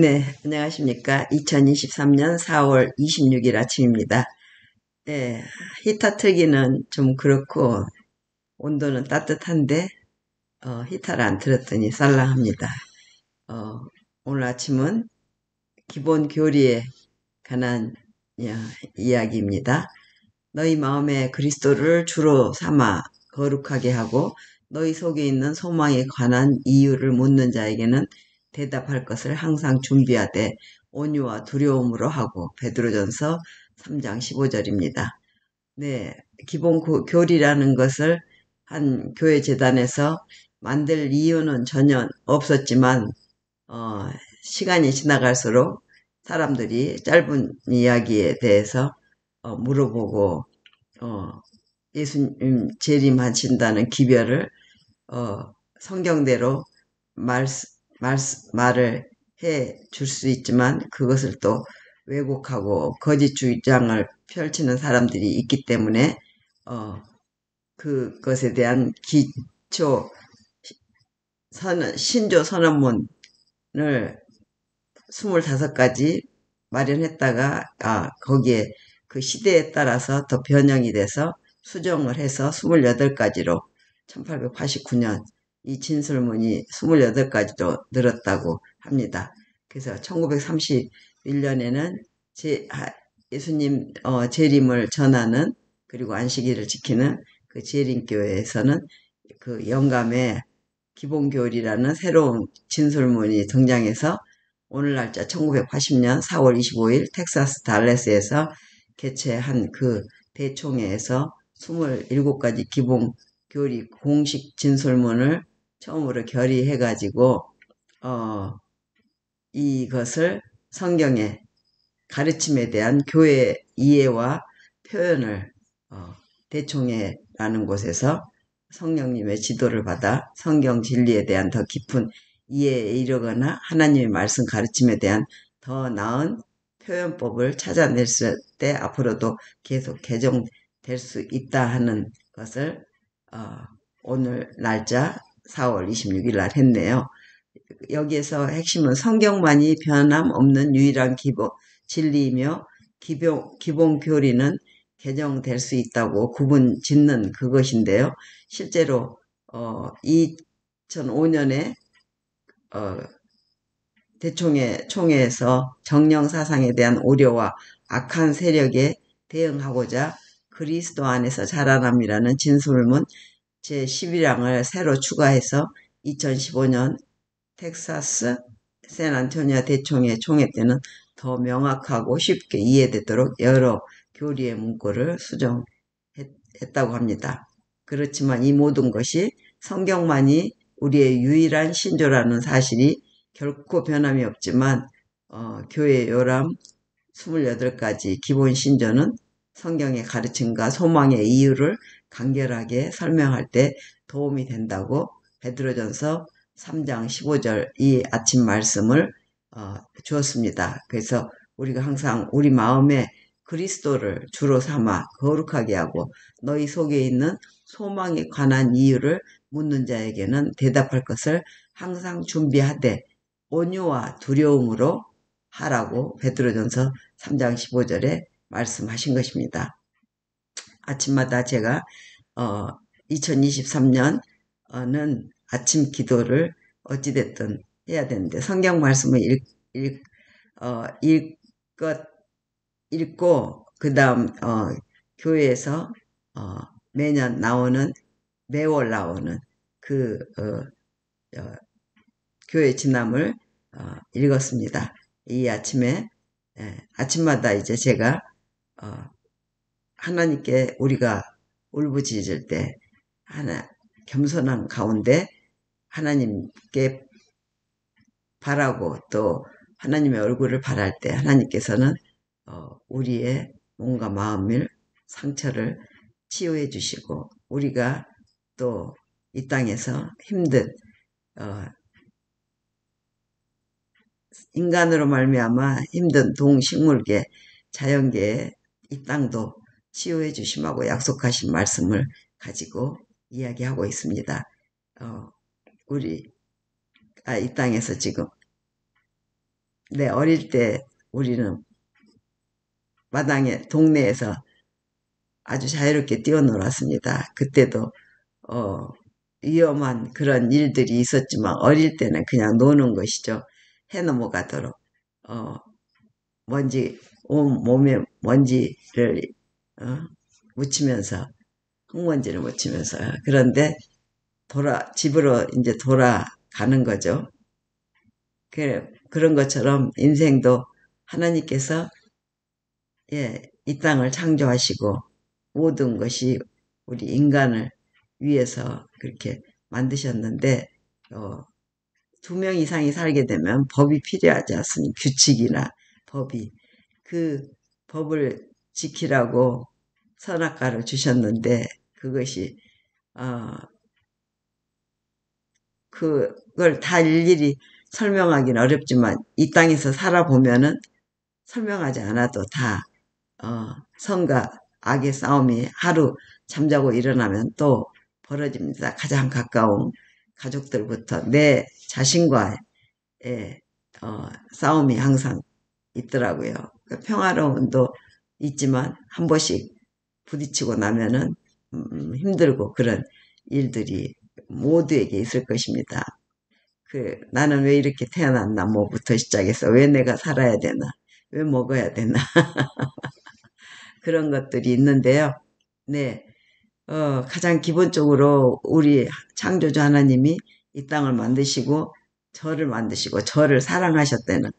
네, 안녕하십니까. 2023년 4월 26일 아침입니다. 네, 히터 틀기는 좀 그렇고, 온도는 따뜻한데, 히터를 안 틀었더니 쌀랑합니다. 어, 오늘 아침은 기본 교리에 관한 이야기입니다. 너희 마음에 그리스도를 주로 삼아 거룩하게 하고, 너희 속에 있는 소망에 관한 이유를 묻는 자에게는 대답할 것을 항상 준비하되 온유와 두려움으로 하고. 베드로전서 3장 15절입니다. 네, 기본 교리라는 것을 한 교회 재단에서 만들 이유는 전혀 없었지만 시간이 지나갈수록 사람들이 짧은 이야기에 대해서 물어보고 예수님 재림하신다는 기별을 성경대로 말을 해 줄 수 있지만 그것을 또 왜곡하고 거짓 주장을 펼치는 사람들이 있기 때문에 그것에 대한 기초 신조 선언문을 25가지 마련했다가 거기에 그 시대에 따라서 더 변형이 돼서 수정을 해서 28가지로 1889년 이 진술문이 28가지로 늘었다고 합니다. 그래서 1931년에는 예수님 재림을 전하는 그리고 안식일을 지키는 그 재림교회에서는 그 영감에 기본교리라는 새로운 진술문이 등장해서 오늘 날짜 1980년 4월 25일 텍사스 달래스에서 개최한 그 대총회에서 27가지 기본 교리 공식 진술문을 처음으로 결의해가지고 이것을 성경의 가르침에 대한 교회 이해와 표현을 대총회라는 곳에서 성령님의 지도를 받아 성경 진리에 대한 더 깊은 이해에 이르거나 하나님의 말씀 가르침에 대한 더 나은 표현법을 찾아낼 때 앞으로도 계속 개정될 수 있다 하는 것을 오늘 날짜 4월 26일 날 했네요. 여기에서 핵심은 성경만이 변함없는 유일한 진리이며 기본 교리는 개정될 수 있다고 구분 짓는 그것인데요. 실제로 2005년에 대총회에서 정령 사상에 대한 오려와 악한 세력에 대응하고자 그리스도 안에서 자라남이라는 진술문 제11항을 새로 추가해서 2015년 텍사스 샌안토니아 대총회 총회 때는 더 명확하고 쉽게 이해되도록 여러 교리의 문구를 수정했다고 합니다. 그렇지만 이 모든 것이 성경만이 우리의 유일한 신조라는 사실이 결코 변함이 없지만 교회 요람 28가지 기본 신조는 성경의 가르침과 소망의 이유를 간결하게 설명할 때 도움이 된다고 베드로전서 3장 15절 이 아침 말씀을 주었습니다. 그래서 우리가 항상 우리 마음에 그리스도를 주로 삼아 거룩하게 하고 너희 속에 있는 소망에 관한 이유를 묻는 자에게는 대답할 것을 항상 준비하되 온유와 두려움으로 하라고 베드로전서 3장 15절에 말씀하신 것입니다. 아침마다 제가 2023년은 아침 기도를 어찌됐든 해야 되는데 성경 말씀을 읽고 그 다음 교회에서 매년 매월 나오는 그 교회 진함을 읽었습니다. 이 아침에 아침마다 이제 제가 하나님께 우리가 울부짖을 때 겸손한 가운데 하나님께 바라고 또 하나님의 얼굴을 바랄 때 하나님께서는 우리의 몸과 마음을 상처를 치유해 주시고 우리가 또 이 땅에서 힘든 인간으로 말미암아 힘든 동식물계 자연계의 이 땅도 치유해 주심하고 약속하신 말씀을 가지고 이야기하고 있습니다. 우리가 이 땅에서 지금 네, 어릴 때 우리는 마당에 동네에서 아주 자유롭게 뛰어놀았습니다. 그때도 위험한 그런 일들이 있었지만 어릴 때는 그냥 노는 것이죠. 해 넘어가도록 어, 먼지 온 몸에 먼지를 어, 묻히면서 흙먼지를 묻히면서 그런데 집으로 이제 돌아가는 거죠. 그런 것처럼 인생도 하나님께서 예, 이 땅을 창조하시고 모든 것이 우리 인간을 위해서 그렇게 만드셨는데 어, 2명 이상이 살게 되면 법이 필요하지 않습니까? 규칙이나 법이. 그 법을 지키라고 선악과를 주셨는데 그것이 어, 그걸 다 일일이 설명하기는 어렵지만 이 땅에서 살아보면은 설명하지 않아도 다 선과 악의 싸움이 하루 잠자고 일어나면 또 벌어집니다. 가장 가까운 가족들부터 내 자신과의 싸움이 항상 있더라고요. 평화로움도 있지만 한 번씩 부딪히고 나면은 힘들고 그런 일들이 모두에게 있을 것입니다. 나는 왜 이렇게 태어났나 뭐부터 시작해서 왜 내가 살아야 되나 왜 먹어야 되나 그런 것들이 있는데요. 네, 가장 기본적으로 우리 창조주 하나님이 이 땅을 만드시고 저를 사랑하셨다는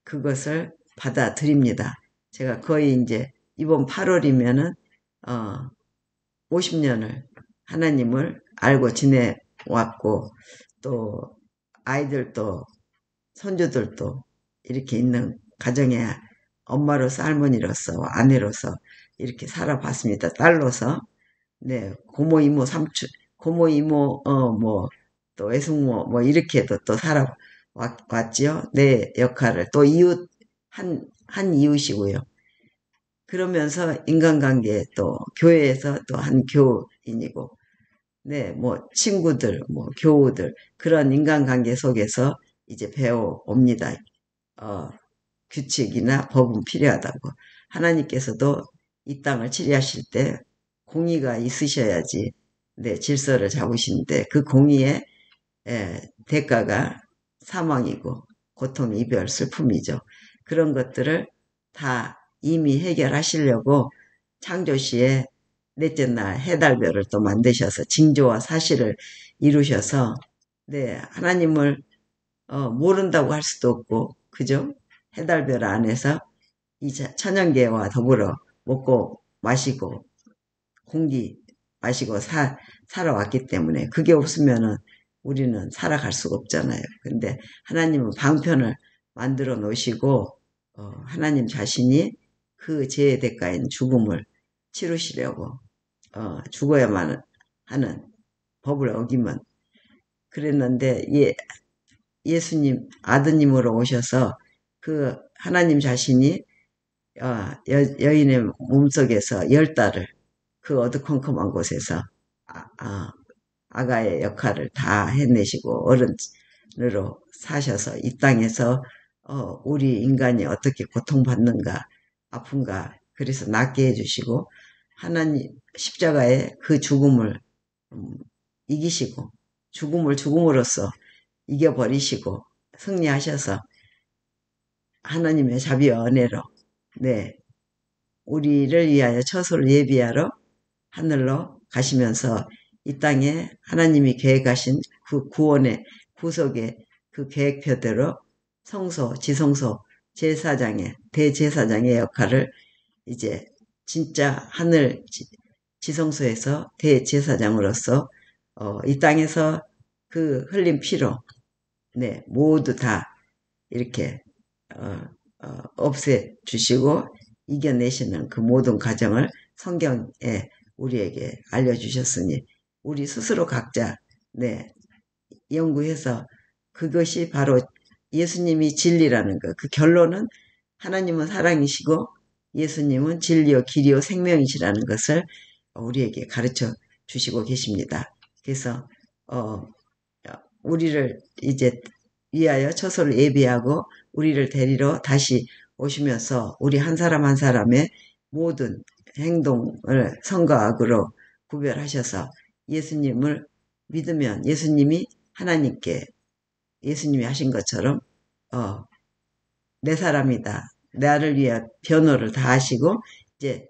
그것을 받아들입니다. 제가 거의 이제 이번 8월이면은 50년을 하나님을 알고 지내왔고 또 아이들도 손주들도 이렇게 있는 가정의 엄마로서 할머니로서 아내로서 이렇게 살아봤습니다. 딸로서 네 고모 이모 삼촌 고모 이모 뭐 또 외숙모 뭐 이렇게도 또 살아왔지요. 내 역할을 또 이웃 한 이웃이고요. 그러면서 인간관계 또 교회에서 또 한 교인이고 네, 뭐, 친구들, 뭐, 교우들, 그런 인간관계 속에서 이제 배워옵니다. 어, 규칙이나 법은 필요하다고. 하나님께서도 이 땅을 치리하실 때 공의가 있으셔야지, 네, 질서를 잡으시는데 그 공의의 대가가 사망이고 고통, 이별, 슬픔이죠. 그런 것들을 다 이미 해결하시려고 창조시에 넷째 날 해달별을 또 만드셔서 징조와 사실을 이루셔서 네 하나님을 모른다고 할 수도 없고 그죠? 해달별 안에서 이 천연계와 더불어 먹고 마시고 공기 마시고 살아왔기 때문에 그게 없으면은 우리는 살아갈 수가 없잖아요. 근데 하나님은 방편을 만들어 놓으시고 하나님 자신이 그 죄의 대가인 죽음을 치르시려고 죽어야만 하는 법을 어기면 그랬는데 예수님 아드님으로 오셔서 그 하나님 자신이 여인의 몸속에서 10달을 그 어두컴컴한 곳에서 아가의 역할을 다 해내시고 어른으로 사셔서 이 땅에서 우리 인간이 어떻게 고통받는가 아픈가 그래서 낫게 해주시고 하나님 십자가의 그 죽음을 이기시고 죽음을 죽음으로써 이겨버리시고 승리하셔서 하나님의 자비와 은혜로 네 우리를 위하여 처소를 예비하러 하늘로 가시면서 이 땅에 하나님이 계획하신 그 구원의 구속의 그 계획표대로 성소, 지성소, 제사장의 대제사장의 역할을 이제 진짜 하늘 지성소에서 대제사장으로서 이 땅에서 그 흘린 피로 네 모두 다 이렇게 없애 주시고 이겨내시는 그 모든 과정을 성경에 우리에게 알려주셨으니 우리 스스로 각자 네 연구해서 그것이 바로 예수님이 진리라는 것. 그 결론은 하나님은 사랑이시고 예수님은 진리요 길이요 생명이시라는 것을 우리에게 가르쳐 주시고 계십니다. 그래서 우리를 이제 위하여 처소를 예비하고 우리를 데리러 다시 오시면서 우리 한 사람 한 사람의 모든 행동을 선과 악으로 구별하셔서 예수님을 믿으면 예수님이 하나님께 예수님이 하신 것처럼 내 사람이다. 나를 위해 변호를 다 하시고 이제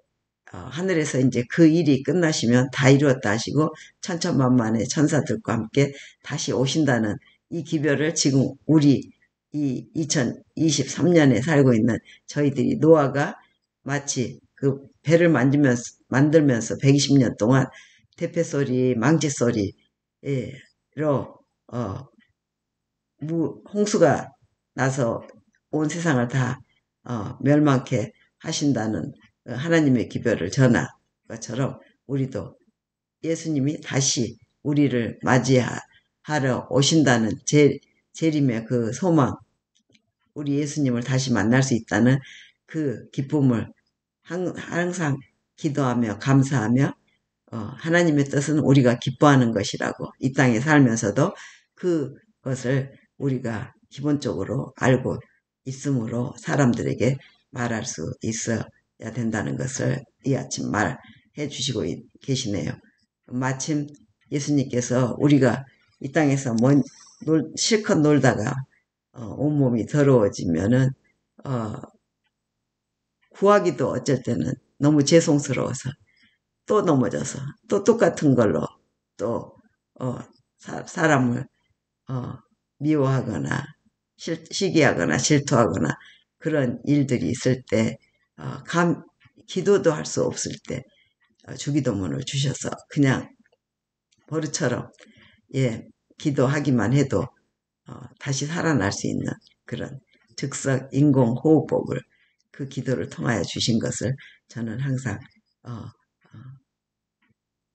하늘에서 이제 그 일이 끝나시면 다 이루었다 하시고 천천만만의 천사들과 함께 다시 오신다는 이 기별을 지금 우리 이 2023년에 살고 있는 저희들이 노아가 마치 그 배를 만들면서 120년 동안 대패소리, 망치소리로 홍수가 나서 온 세상을 다 멸망케 하신다는 하나님의 기별을 전한 것처럼 우리도 예수님이 다시 우리를 맞이하러 오신다는 재림의 그 소망, 우리 예수님을 다시 만날 수 있다는 그 기쁨을 항상 기도하며 감사하며 하나님의 뜻은 우리가 기뻐하는 것이라고 이 땅에 살면서도 그것을 우리가 기본적으로 알고 있으므로 사람들에게 말할 수 있어야 된다는 것을 이 아침 말해 주시고 계시네요. 마침 예수님께서 우리가 이 땅에서 실컷 놀다가 온몸이 더러워지면은 구하기도 어쩔 때는 너무 죄송스러워서 또 넘어져서 또 똑같은 걸로 또 사람을 미워하거나 시기하거나 질투하거나 그런 일들이 있을 때 기도도 할 수 없을 때 주기도문을 주셔서 그냥 버릇처럼 기도하기만 해도 다시 살아날 수 있는 그런 즉석 인공호흡법을 그 기도를 통하여 주신 것을 저는 항상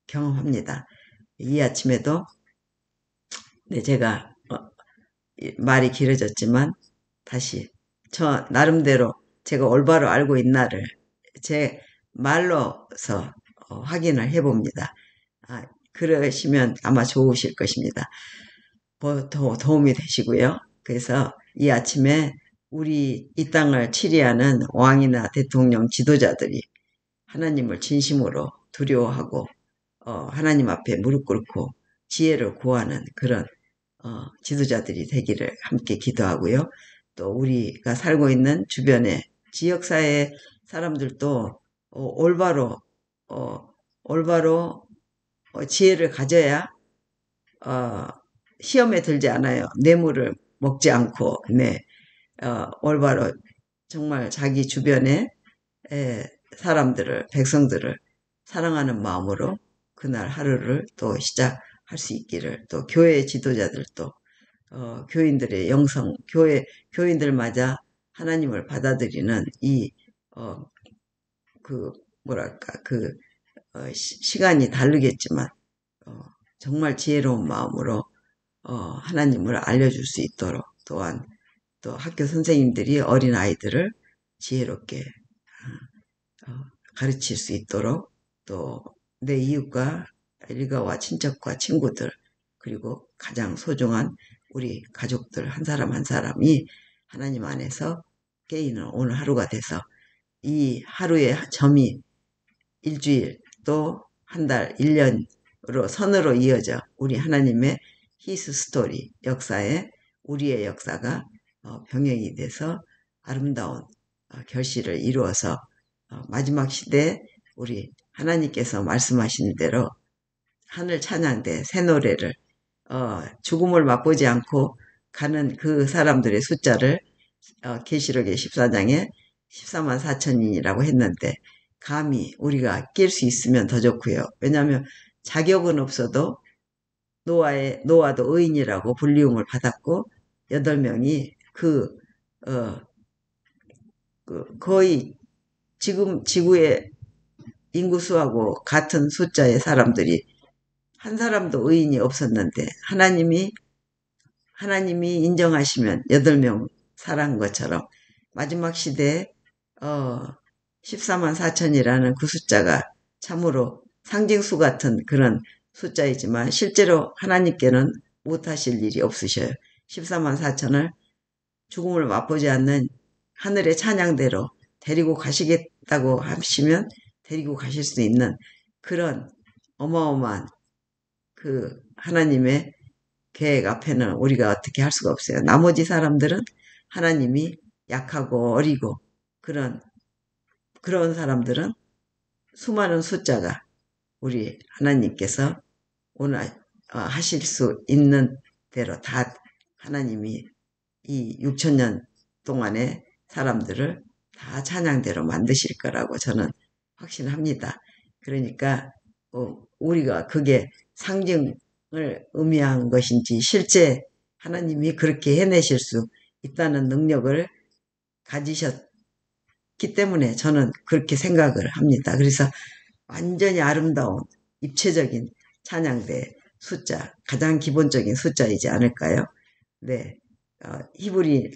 경험합니다. 이 아침에도 제가 말이 길어졌지만 다시 저 나름대로 제가 올바로 알고 있나를 제 말로서 확인을 해봅니다. 그러시면 아마 좋으실 것입니다. 도움이 되시고요. 그래서 이 아침에 우리 이 땅을 치리하는 왕이나 대통령 지도자들이 하나님을 진심으로 두려워하고 하나님 앞에 무릎 꿇고 지혜를 구하는 그런 지도자들이 되기를 함께 기도하고요. 또 우리가 살고 있는 주변의 지역사회 사람들도 올바로 지혜를 가져야 시험에 들지 않아요. 뇌물을 먹지 않고 올바로 정말 자기 주변의 사람들을 백성들을 사랑하는 마음으로 그날 하루를 또 시작할 수 있기를 또 교회 지도자들도 교인들의 영성 교인들마저 하나님을 받아들이는 시간이 다르겠지만 정말 지혜로운 마음으로 하나님을 알려줄 수 있도록 또한 또 학교 선생님들이 어린 아이들을 지혜롭게 가르칠 수 있도록 또 내 이웃과 일가와 친척과 친구들 그리고 가장 소중한 우리 가족들 한 사람 한 사람이 하나님 안에서 깨이는 오늘 하루가 돼서 이 하루의 점이 일주일 또 한 달, 1년으로 선으로 이어져 우리 하나님의 히스 스토리 역사에 우리의 역사가 병행이 돼서 아름다운 결실을 이루어서 마지막 시대에 우리 하나님께서 말씀하신 대로 하늘 찬양대 새 노래를 죽음을 맛보지 않고 가는 그 사람들의 숫자를 계시록의 14장에 14만 4천인이라고 했는데 감히 우리가 낄 수 있으면 더 좋고요. 왜냐하면 자격은 없어도 노아도 의인이라고 불리움을 받았고 8명이 거의 지금 지구의 인구수하고 같은 숫자의 사람들이 한 사람도 의인이 없었는데 하나님이 인정하시면 8명 살아간 것처럼 마지막 시대에 14만 4천이라는 그 숫자가 참으로 상징수 같은 그런 숫자이지만 실제로 하나님께는 못하실 일이 없으셔요. 14만 4천을 죽음을 맛보지 않는 하늘의 찬양대로 데리고 가시겠다고 하시면 데리고 가실 수 있는 그런 어마어마한 그 하나님의 계획 앞에는 우리가 어떻게 할 수가 없어요. 나머지 사람들은 하나님이 약하고 어리고 그런 사람들은 수많은 숫자가 우리 하나님께서 오늘 하실 수 있는 대로 다 하나님이 이 6천년 동안의 사람들을 다 찬양대로 만드실 거라고 저는 확신합니다. 그러니까 우리가 그게 상징을 의미한 것인지 실제 하나님이 그렇게 해내실 수 있다는 능력을 가지셨기 때문에 저는 그렇게 생각을 합니다. 그래서 완전히 아름다운 입체적인 찬양대 숫자, 가장 기본적인 숫자이지 않을까요? 네. 히브리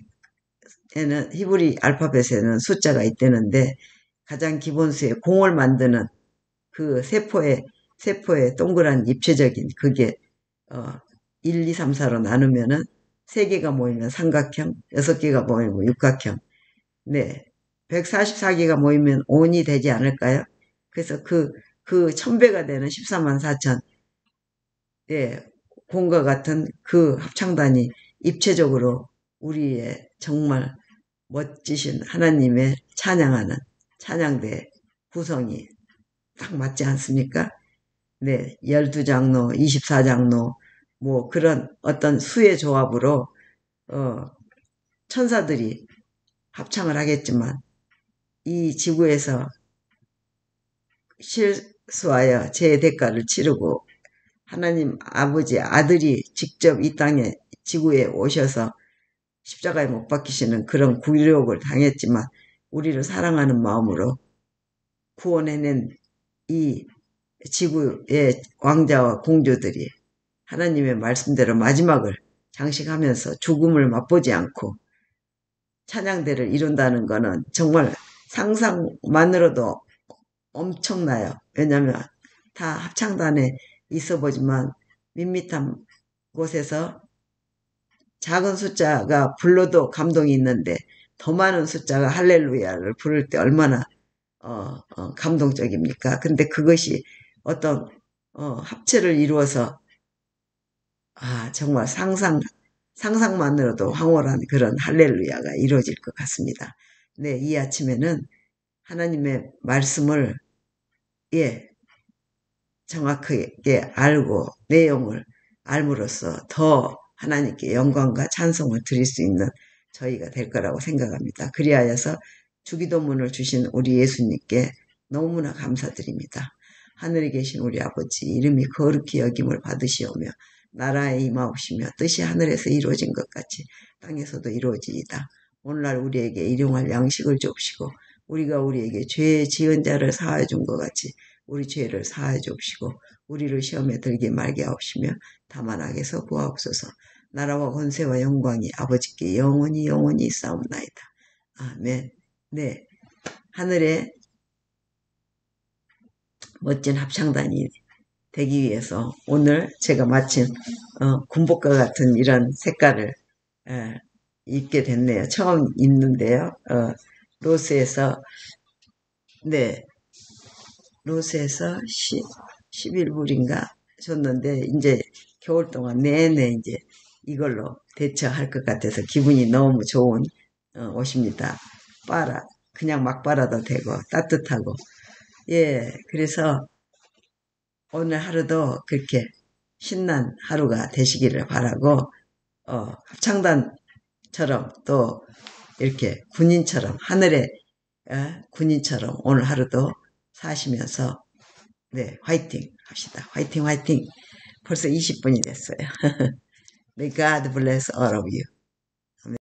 알파벳에는 숫자가 있다는데 가장 기본수의 공을 만드는 그 세포의 동그란 입체적인 그게 1, 2, 3, 4로 나누면은 3개가 모이면 삼각형, 6개가 모이면 육각형, 네, 144개가 모이면 온이 되지 않을까요? 그래서 그 1000배가 되는 14만 4천, 예, 공과 같은 그 합창단이 입체적으로 우리의 정말 멋지신 하나님의 찬양하는 찬양대 구성이 딱 맞지 않습니까? 네, 12장로, 24장로, 뭐 그런 어떤 수의 조합으로 천사들이 합창을 하겠지만 이 지구에서 실수하여 제 대가를 치르고 하나님 아버지 아들이 직접 이 땅에 지구에 오셔서 십자가에 못 박히시는 그런 굴욕을 당했지만 우리를 사랑하는 마음으로 구원해낸 이 지구의 왕자와 공주들이 하나님의 말씀대로 마지막을 장식하면서 죽음을 맛보지 않고 찬양대를 이룬다는 것은 정말 상상만으로도 엄청나요. 왜냐하면 다 합창단에 있어보지만 밋밋한 곳에서 작은 숫자가 불러도 감동이 있는데 더 많은 숫자가 할렐루야를 부를 때 얼마나 감동적입니까? 근데 그것이 어떤 합체를 이루어서 정말 상상만으로도 황홀한 그런 할렐루야가 이루어질 것 같습니다. 네, 이 아침에는 하나님의 말씀을 정확하게 알고 내용을 알므로써 더 하나님께 영광과 찬송을 드릴 수 있는 저희가 될 거라고 생각합니다. 그리하여서 주기도문을 주신 우리 예수님께 너무나 감사드립니다. 하늘에 계신 우리 아버지 이름이 거룩히 여김을 받으시오며 나라에 임하옵시며 뜻이 하늘에서 이루어진 것 같이 땅에서도 이루어지이다. 오늘날 우리에게 일용할 양식을 줍시고 우리가 우리에게 죄 지은 자를 사하여 준 것 같이 우리 죄를 사하여 줍시고 우리를 시험에 들게 말게 하옵시며 다만 악에서 구하옵소서. 나라와 권세와 영광이 아버지께 영원히 있사옵나이다. 아멘. 네, 하늘에 멋진 합창단이 되기 위해서 오늘 제가 마침 군복과 같은 이런 색깔을 입게 됐네요. 처음 입는데요. 로스에서 11불인가 줬는데 이제 겨울 동안 내내 이제 이걸로 대처할 것 같아서 기분이 너무 좋은 옷입니다. 그냥 막 빨아도 되고 따뜻하고 그래서 오늘 하루도 그렇게 신난 하루가 되시기를 바라고 합창단처럼 또 이렇게 군인처럼 하늘의 군인처럼 오늘 하루도 사시면서 화이팅 합시다. 화이팅. 벌써 20분이 됐어요. May God bless all of you.